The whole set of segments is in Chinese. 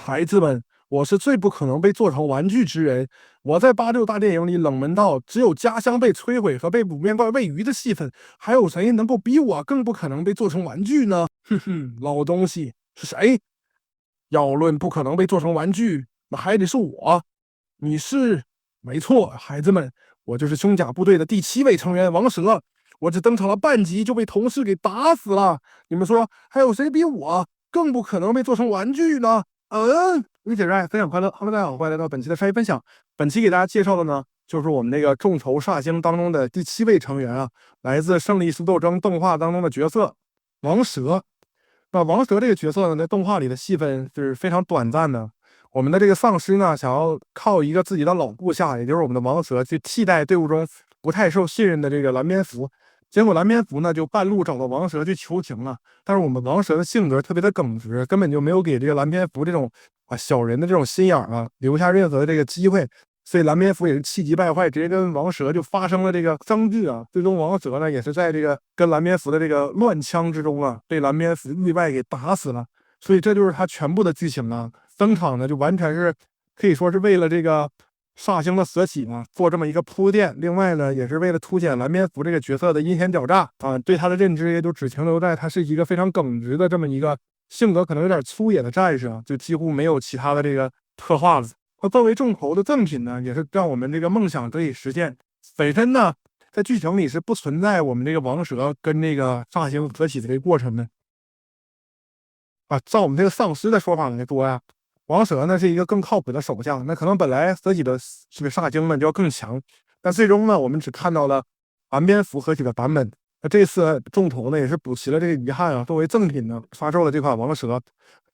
孩子们，我是最不可能被做成玩具之人。我在86大电影里冷门到只有家乡被摧毁和被卤面罐喂鱼的戏份，还有谁能够比我更不可能被做成玩具呢？哼哼，老东西是谁？要论不可能被做成玩具，那还得是我。你是？没错，孩子们，我就是胸甲部队的第7位成员王蛇。我只登场了半集就被同事给打死了。你们说还有谁比我更不可能被做成玩具呢？理解热爱，分享快乐。Hello，大家好，欢迎来到本期的商业分享。本期给大家介绍的呢，就是我们那个众筹煞星当中的第7位成员啊，来自《胜利是斗争》动画当中的角色王蛇。那王蛇这个角色呢，在动画里的戏份是非常短暂的。我们的这个丧尸呢，想要靠一个自己的老部下，也就是我们的王蛇，去替代队伍中不太受信任的这个蓝蝙蝠。结果蓝蝙蝠呢就半路找到王蛇去求情了，但是我们王蛇的性格特别的耿直，根本就没有给这个蓝蝙蝠这种小人的这种心眼留下任何的这个机会，所以蓝蝙蝠也是气急败坏，直接跟王蛇就发生了这个争执啊。最终王蛇呢也是在这个跟蓝蝙蝠的这个乱枪之中被蓝蝙蝠意外给打死了。所以这就是他全部的剧情啊，登场呢就完全是可以说是为了这个煞星的舍己做这么一个铺垫。另外呢，也是为了凸显蓝蝙蝠这个角色的阴险狡诈对他的认知也就只停留在他是一个非常耿直的这么一个性格可能有点粗野的战士就几乎没有其他的这个刻画了。那作为众筹的赠品呢，也是让我们这个梦想得以实现。本身呢，在剧情里是不存在我们这个王蛇跟这个煞星合体的这个过程的照我们这个丧尸的说法来说王蛇呢是一个更靠谱的手下，那可能本来合体的这个煞星们就要更强，但最终呢，我们只看到了蓝蝙蝠合体的版本。那这次众筹呢也是补齐了这个遗憾作为赠品呢发售了这款王蛇。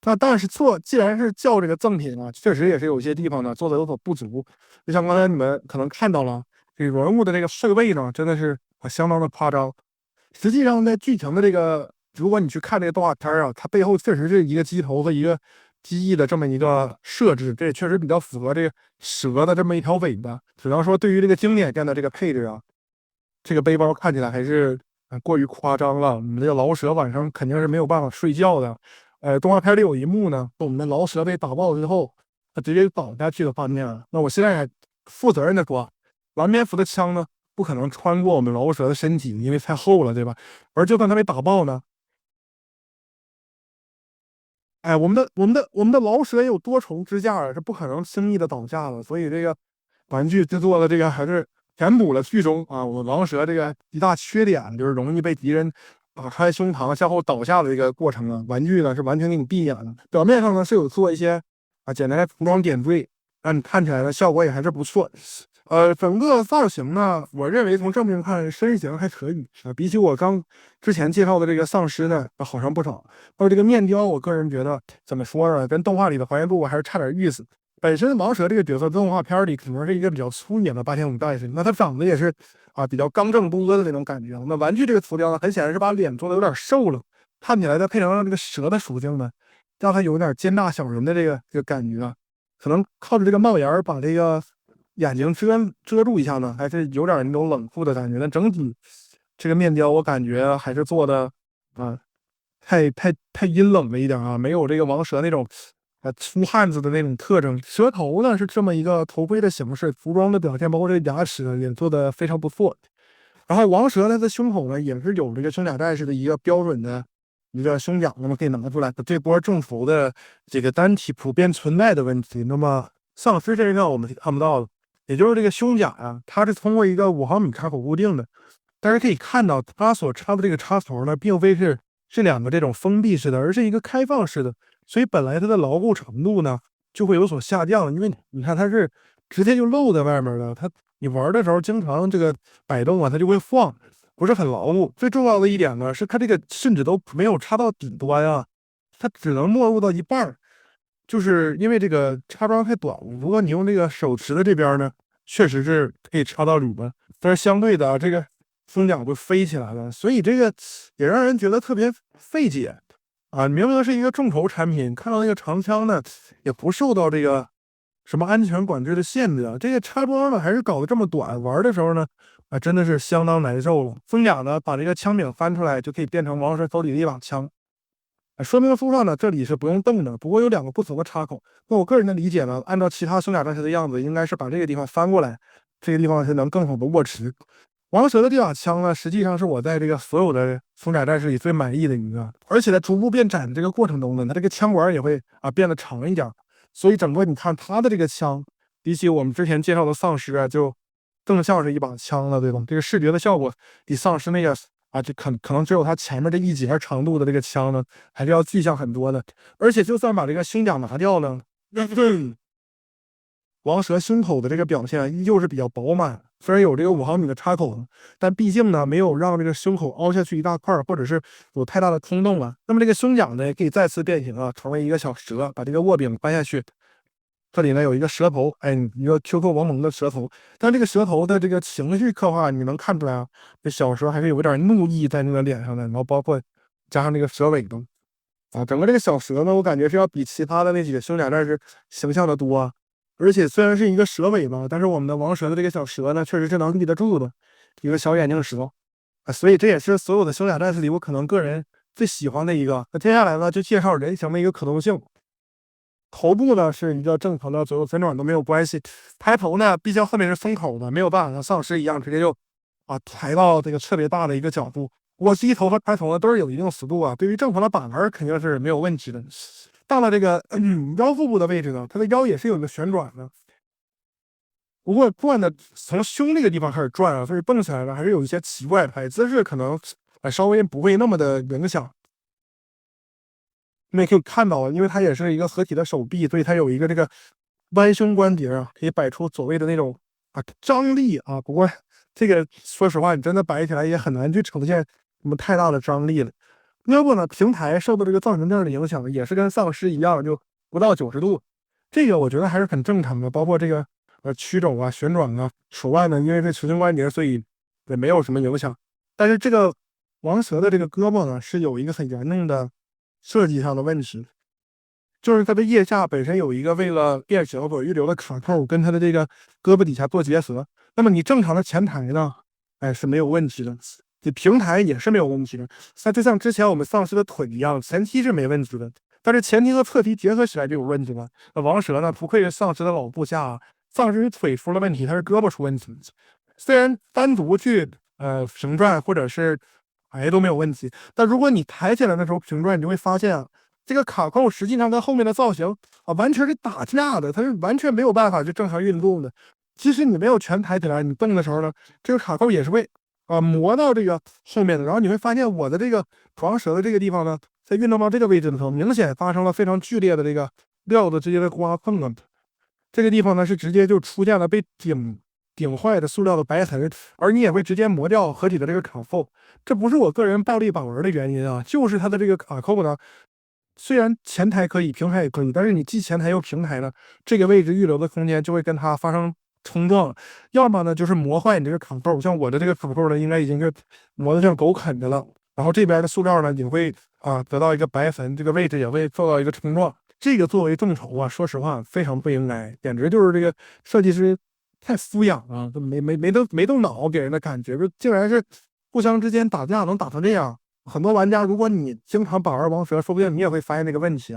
那但是既然是叫这个赠品确实也是有些地方呢做的有所不足。就像刚才你们可能看到了，这个人物的这个设备呢真的是相当的夸张。实际上在剧情的这个，如果你去看这个动画片它背后确实是一个机头和一个机翼的这么一个设置，这也确实比较符合这个蛇的这么一条尾巴。只能说对于这个经典店的这个配置这个背包看起来还是过于夸张了。我们这个老蛇晚上肯定是没有办法睡觉的。动画片里有一幕呢，我们的老蛇被打爆之后，它直接倒下去的画面那我现在负责任的说，蓝蝙蝠的枪呢不可能穿过我们老蛇的身体，因为太厚了，对吧？而就算它被打爆呢，我们的老蛇也有多重支架是不可能轻易的倒下的。所以这个玩具制作的这个还是填补了剧中我们王蛇这个一大缺点，就是容易被敌人打开胸膛向后倒下的这个过程玩具呢是完全给你避免了。表面上呢是有做一些简单的涂装点缀，让你看起来的效果也还是不错。整个造型呢，我认为从正面看身形还可以比起我之前介绍的这个丧尸呢好上不少。而这个面雕，我个人觉得怎么说呢，跟动画里的还原度还是差点意思。本身王蛇这个角色动画片里可能是一个比较粗野的8.5战士，那他长得也是比较刚正不阿的那种感觉。那玩具这个涂雕呢，很显然是把脸做的有点瘦了，看起来再配上这个蛇的属性呢，让他有点奸大小人的这个感觉可能靠着这个帽檐把这个眼睛遮住一下呢，还是有点那种冷酷的感觉。但整体这个面雕我感觉还是做的太阴冷了一点没有这个王蛇那种粗汉子的那种特征。蛇头呢是这么一个头盔的形式，服装的表现包括这个牙齿也做的非常不错。然后王蛇呢在胸口呢也是有这个胸甲战士的一个标准的一个胸甲，那么可以拿出来这波众筹的这个单体普遍存在的问题。那么丧尸身上我们看不到的，也就是这个胸甲它是通过一个5毫米插口固定的，但是可以看到它所插的这个插头呢并非是两个这种封闭式的，而是一个开放式的，所以本来它的牢固程度呢就会有所下降。因为你看它是直接就露在外面的，你玩的时候经常这个摆动它就会晃，不是很牢固。最重要的一点呢是它这个甚至都没有插到底端它只能没入到一半，就是因为这个插桩太短了。如果你用这个手持的这边呢，确实是可以插到里边，但是相对的这个胸甲就飞起来了，所以这个也让人觉得特别费解明明是一个众筹产品，看到那个长枪呢也不受到这个什么安全管制的限制这个插桩呢还是搞得这么短，玩的时候呢真的是相当难受了。胸甲呢把这个枪柄翻出来就可以变成王蛇手里的一把枪，说明书上呢这里是不用动的，不过有2个不同的插口。那我个人的理解呢，按照其他胸甲战士的样子，应该是把这个地方翻过来，这个地方是能更好的握持。王蛇的这把枪呢，实际上是我在这个所有的胸甲战士里最满意的一个，而且在逐步变窄的这个过程中呢，它这个枪管也会变得长一点，所以整个你看它的这个枪，比起我们之前介绍的丧尸啊，就更像是一把枪了，对吧？这个视觉的效果比丧尸那个就可能只有它前面这一截长度的这个枪呢，还是要具象很多的。而且就算把这个胸甲拿掉呢，王蛇胸口的这个表现依旧是比较饱满，虽然有这个5毫米的插口，但毕竟呢没有让这个胸口凹下去一大块，或者是有太大的空洞了。那么这个胸甲呢也可以再次变形成为一个小蛇，把这个握柄掰下去。这里呢有一个蛇头，一个 QQ 王蒙的蛇头，但这个蛇头的这个情绪刻画，你能看出来这小蛇还是有点怒意在那个脸上的，然后包括加上这个蛇尾巴整个这个小蛇呢，我感觉是要比其他的那几个胸甲战士形象的多。而且虽然是一个蛇尾巴，但是我们的王蛇的这个小蛇呢，确实是能立得住的一个小眼镜蛇所以这也是所有的胸甲战士里我可能个人最喜欢的一个。那接下来呢，就介绍人形的一个可动性。头部呢是一个正常的左右旋转都没有关系，抬头呢，毕竟后面是封口的，没有办法像丧尸一样直接就抬到这个特别大的一个角度。我低头和抬头呢都是有一定幅度对于正常的板儿肯定是没有问题的。到了这个腰腹部的位置呢，它的腰也是有一个旋转的，不过转的从胸这个地方开始转所以蹦起来了还是有一些奇怪的姿势，可能稍微不会那么的影响。你也可以看到因为它也是一个合体的手臂，所以它有一个这个弯胸关节可以摆出所谓的那种张力不过这个说实话，你真的摆起来也很难去呈现什么太大的张力了。胳膊呢，平台受到这个造型镜的影响，也是跟丧尸一样，就不到90度。这个我觉得还是很正常的，包括这个曲肘旋转手腕呢，因为是球形关节，所以也没有什么影响。但是这个王蛇的这个胳膊呢，是有一个很严重的设计上的问题，就是它的腋下本身有一个为了变形所预留的卡扣，跟它的这个胳膊底下做结合。那么你正常的前抬呢，是没有问题的。这平台也是没有问题的，就像之前我们丧尸的腿一样，前踢是没问题的，但是前踢和侧踢结合起来就有问题了。那王蛇呢，不愧是丧尸的老部下丧尸腿出了问题，它是胳膊出问题。虽然单独去平转或者是都没有问题，但如果你抬起来的时候平转，你就会发现这个卡扣实际上跟后面的造型完全是打架的，它是完全没有办法去正常运动的。即使你没有全抬起来，你动的时候呢，这个卡扣也是会磨到这个后面的，然后你会发现我的这个王蛇的这个地方呢，在运动到这个位置的时候，明显发生了非常剧烈的这个料子之间的刮碰这个地方呢是直接就出现了被顶坏的塑料的白痕，而你也会直接磨掉合体的这个卡扣。这不是我个人暴力把玩的原因就是它的这个卡扣呢，虽然前抬可以，平抬也可以，但是你既前抬又平抬呢，这个位置预留的空间就会跟它发生冲撞，要么呢就是磨坏你这个卡扣，像我的这个卡扣呢，应该已经是磨得像狗啃的了。然后这边的塑料呢，也会得到一个白痕，这个位置也会受到一个冲撞。这个作为众筹说实话非常不应该，简直就是这个设计师太敷衍都没动脑给人的感觉，竟然是互相之间打架能打成这样。很多玩家，如果你经常把玩王蛇，说不定你也会发现这个问题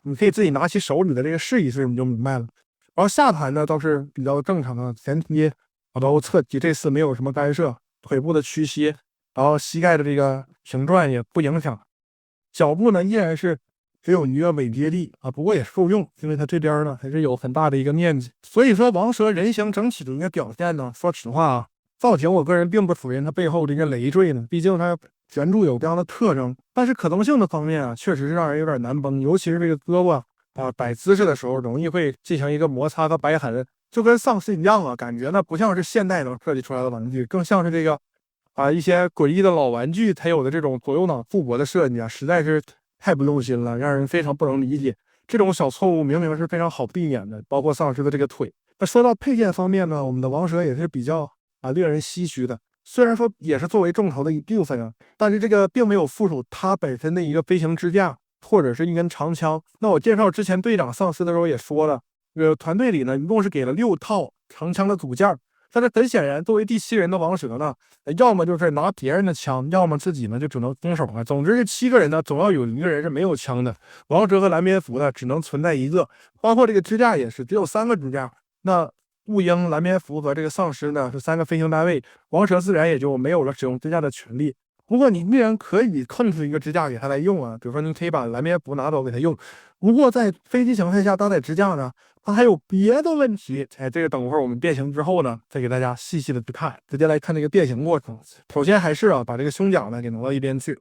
你可以自己拿起手里的这个试一试，你就明白了。然后下盘呢倒是比较正常的，前踢包括侧踢这次没有什么干涉，腿部的屈膝，然后膝盖的这个平转也不影响，脚部呢依然是只有一个尾接力不过也受用，因为它这边呢还是有很大的一个面积。所以说王蛇人形整体的一个表现呢，说实话造型我个人并不否认它背后的一个累赘呢，毕竟它原著有这样的特征。但是可动性的方面确实是让人有点难绷，尤其是这个胳膊摆姿势的时候容易会进行一个摩擦和白痕，就跟丧尸一样感觉呢不像是现代能设计出来的玩具，更像是这个一些诡异的老玩具才有的这种左右脑复活的设计实在是太不用心了，让人非常不能理解。这种小错误明明是非常好避免的，包括丧尸的这个腿。那说到配件方面呢，我们的王蛇也是比较令人唏嘘的，虽然说也是作为众筹的一部分但是这个并没有附属它本身的一个飞行支架或者是一根长枪。那我介绍之前队长丧尸的时候也说了，团队里呢一共是给了6套长枪的组件，但是很显然，作为第7人的王蛇呢，要么就是拿别人的枪，要么自己呢就只能空手啊。总之，这7个人呢，总要有1个人是没有枪的。王蛇和蓝蝙蝠呢，只能存在1个，包括这个支架也是，只有3个支架。那雾鹰、蓝蝙蝠和这个丧尸呢，是3个飞行单位，王蛇自然也就没有了使用支架的权利。不过你依然可以控制一个支架给他来用啊，比如说你可以把蓝蝙蝠拿走给他用。不过在飞机形态下搭载支架呢，它还有别的问题。这个等会儿我们变形之后呢，再给大家细细的去看。直接来看这个变形过程。首先还是把这个胸甲呢给挪到一边去。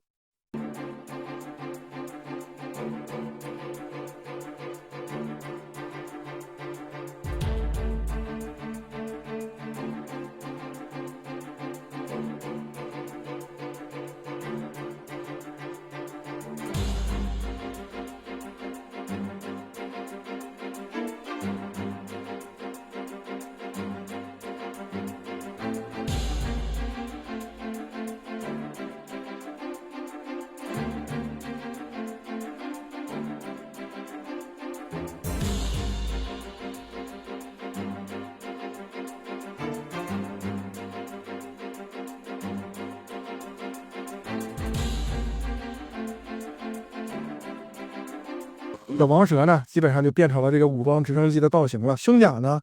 这王蛇呢，基本上就变成了这个武装直升机的造型了。胸甲呢，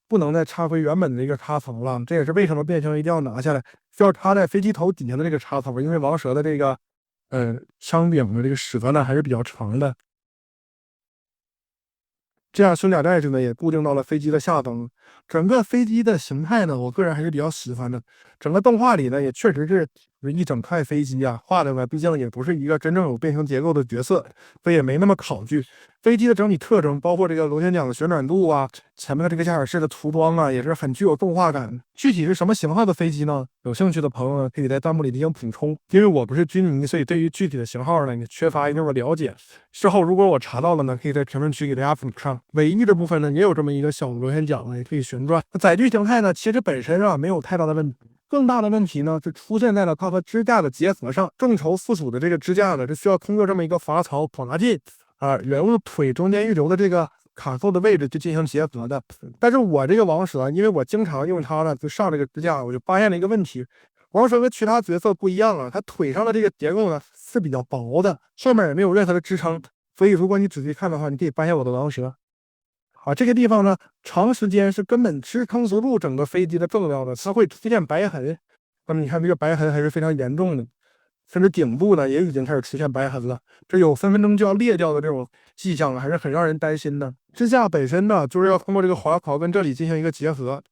不能再插回原本的这个插头了，这也是为什么变形一定要拿下来，需要插在飞机头底下的这个插头，因为王蛇的这个枪柄的这个舌呢还是比较长的。这样胸甲带子呢也固定到了飞机的下方。整个飞机的形态呢，我个人还是比较喜欢的。整个动画里呢，也确实是一整块飞机啊，画的呢，毕竟也不是一个真正有变形结构的角色，所以也没那么考据。飞机的整体特征，包括这个螺旋桨的旋转度啊，前面的这个驾驶室的涂装啊，也是很具有动画感。具体是什么型号的飞机呢？有兴趣的朋友呢，可以在弹幕里进行补充。因为我不是军迷，所以对于具体的型号呢，也缺乏一定的了解。事后如果我查到了呢，可以在评论区给大家补上。尾翼的部分呢，也有这么一个小螺旋桨呢，也可以旋转。载具形态呢，其实本身没有太大的问题。更大的问题呢，是出现在了它和支架的结合上。众筹附属的这个支架呢，是需要通过这么一个阀槽滑进人物腿中间预留的这个卡扣的位置去进行结合的。但是我这个王蛇，因为我经常用它呢，就上这个支架，我就发现了一个问题。王蛇跟其他角色不一样啊，它腿上的这个结构呢是比较薄的，上面也没有任何的支撑。所以如果你仔细看的话，你可以发现我的王蛇这个地方呢，长时间是根本支撑不住整个飞机的重量的，它会出现白痕。那么你看这个白痕还是非常严重的，甚至顶部呢也已经开始出现白痕了，这有分分钟就要裂掉的这种迹象，还是很让人担心的。支架本身呢，就是要通过这个滑槽跟这里进行一个结合。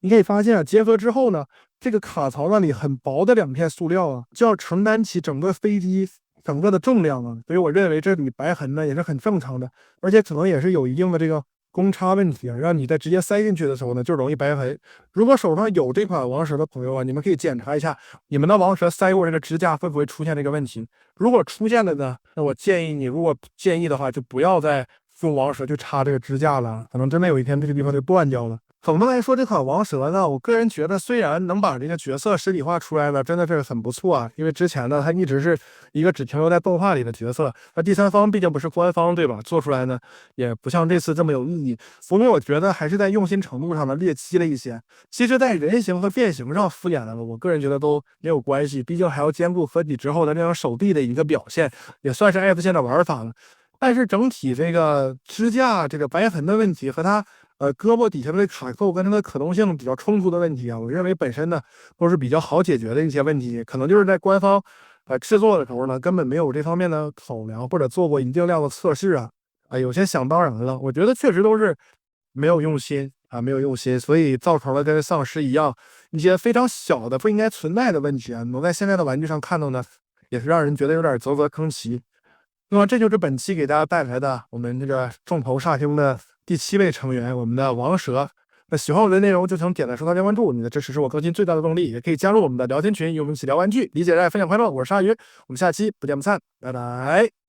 你可以发现结合之后呢，这个卡槽那里很薄的2片塑料就要承担起整个飞机整个的重量所以我认为这里白痕呢也是很正常的，而且可能也是有一定的这个公差问题让你在直接塞进去的时候呢就容易白痕。如果手上有这款王蛇的朋友你们可以检查一下你们的王蛇塞过这个支架会不会出现这个问题。如果出现了呢，那我建议你，如果建议的话，就不要再用王蛇去插这个支架了，可能真的有一天这个地方就断掉了。总的来说，这款王蛇呢，我个人觉得虽然能把这个角色实体化出来呢，真的是很不错因为之前呢，它一直是一个只停留在动画里的角色，那第三方毕竟不是官方，对吧？做出来呢，也不像这次这么有意义。所以我觉得还是在用心程度上呢略低了一些。其实，在人形和变形上敷衍了，我个人觉得都没有关系，毕竟还要兼顾合体之后的这种手臂的一个表现，也算是 F 线的玩法了。但是整体这个支架这个白痕的问题和它胳膊底下的卡扣跟它的可动性比较冲突的问题我认为本身呢都是比较好解决的一些问题，可能就是在官方制作的时候呢根本没有这方面的考量，或者做过一定量的测试有些想当然了。我觉得确实都是没有用心没有用心，所以造成了跟丧尸一样一些非常小的不应该存在的问题能在现在的玩具上看到呢，也是让人觉得有点啧啧称奇。那么这就是本期给大家带来的我们这个众筹煞星的第7位成员，我们的王蛇。那喜欢我的内容就请点赞、收藏、加关注，你的支持是我更新最大的动力。也可以加入我们的聊天群，与我们一起聊玩具、理解、爱、分享快乐。我是鲨鱼，我们下期不见不散，拜拜。